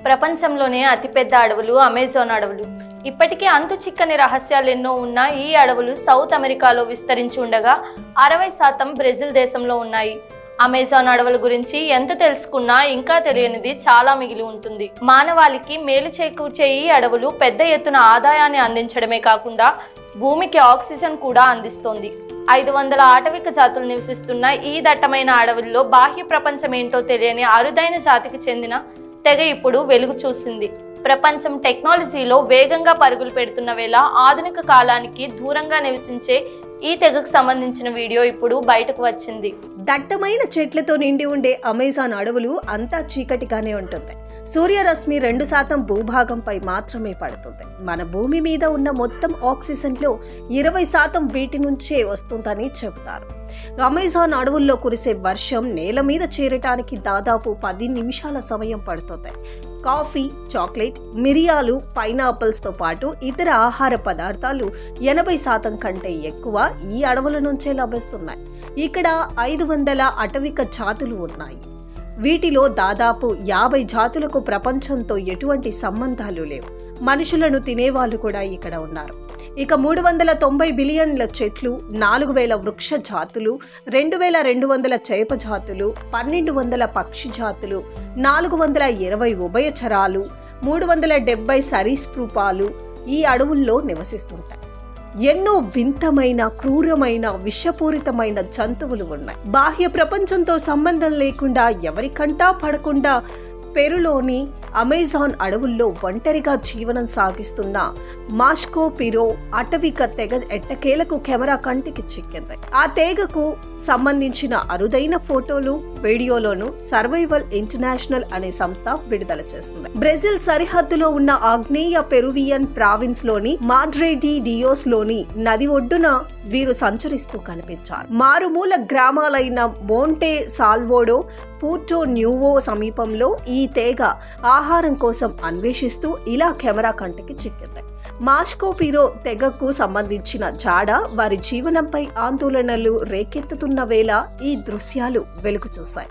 ప్రపంచంలోనే అతిపెద్ద అడవులు అమెజాన్ అడవులు. ఇప్పటికీ అంతు చిక్కని రహస్యాలు ఎన్నో ఉన్న ఈ అడవులు సౌత్ అమెరికాలో విస్తరించి ఉండగా 60% బ్రెజిల్ దేశంలో ఉన్నాయి. అమెజాన్ అడవుల గురించి ఎంత తెలుసుకున్నా ఇంకా తెలియనిది చాలా మిగిలి ఉంటుంది. మానవాళికి మేలు చేకూర్చే ఈ అడవులు పెద్ద ఎత్తున ఆదాయాన్ని అందించడమే కాకుండా భూమికి ఆక్సిజన్ కూడా అందిస్తోంది. 500 ఆటవిక జాతులు నివసిస్తున్న ఈ దట్టమైన అడవుల్లో బాహ్య ప్రపంచం ఏంటో తెలియని అరుదైన జాతికి చెందిన తెగ ఇప్పుడు వెలుగు చూసింది. ప్రపంచం టెక్నాలజీలో వేగంగా పరుగులు పెడుతున్న వేళ ఆధునిక కాలానికి దూరంగా నివసించే ఈ తెగకు సంబంధించిన వీడియో ఇప్పుడు బయటకు వచ్చింది. దట్టమైన చెట్లతో నిండి ఉండే అమెజాన్ అడవులు అంతా చీకటిగానే ఉంటుంది. సూర్యరశ్మి 2% భూభాగంపై మాత్రమే పడుతుంది. మన భూమి మీద ఉన్న మొత్తం ఆక్సిజన్లో 20% వీటి నుంచే వస్తుందని చెబుతారు. అమెజాన్ అడవుల్లో కురిసే వర్షం నేల మీద చేరటానికి దాదాపు 10 నిమిషాల సమయం పడుతుంది. కాఫీ, చాక్లెట్, మిరియాలు, పైనాపిల్స్తో పాటు ఇతర ఆహార పదార్థాలు 80% కంటే ఎక్కువ ఈ అడవుల నుంచే లభిస్తున్నాయి. ఇక్కడ 500 అటవిక జాతులు ఉన్నాయి. వీటిలో దాదాపు 50 జాతులకు ప్రపంచంతో ఎటువంటి సంబంధాలు లేవు. మనుషులను తినేవాళ్ళు కూడా ఇక్కడ ఉన్నారు. ఇక 390 బిలియన్ల చెట్లు, 4000 వృక్ష జాతులు, 2200 చేప జాతులు, 1200 పక్షి జాతులు, 420 ఉభయచరాలు, 370 సరీసృపాలు ఈ అడవుల్లో నివసిస్తుంటాయి. ఎన్నో వింతమైన, క్రూరమైన, విషపూరితమైన జంతువులు ఉన్నాయి. బాహ్య ప్రపంచంతో సంబంధం లేకుండా, ఎవరికంటా పడకుండా పెరులోని అమెజాన్ అడవుల్లో ఒంటరిగా జీవనం సాగిస్తున్న మాస్కో పిరో అటవిక తెగ ఎట్టకేలకు కెమెరా కంటికి చిక్కింది. ఆ తెగకు సంబంధించిన అరుదైన ఫోటోలు, వీడియోలను సర్వైవల్ ఇంటర్నేషనల్ అనే సంస్థ విడుదల చేస్తుంది. బ్రెజిల్ సరిహద్దులో ఉన్న ఆగ్నేయ పెరువియన్ ప్రావిన్స్ లోని మాడ్రే డి డియోస్ లోని నది ఒడ్డున వీరు సంచరిస్తూ కనిపించారు. మారుమూల గ్రామాలైన మోంటే సాల్వోడో, పూర్టో న్యూవో సమీపంలో ఈ తెగ ఆహారం కోసం అన్వేషిస్తూ ఇలా కెమెరా కంటికి చిక్కింది. మాస్కో పిరో తెగకు సంబంధించిన జాడ, వారి జీవనంపై ఆందోళనలు రేకెత్తుతున్న వేళ ఈ దృశ్యాలు వెలుగు చూశాయి.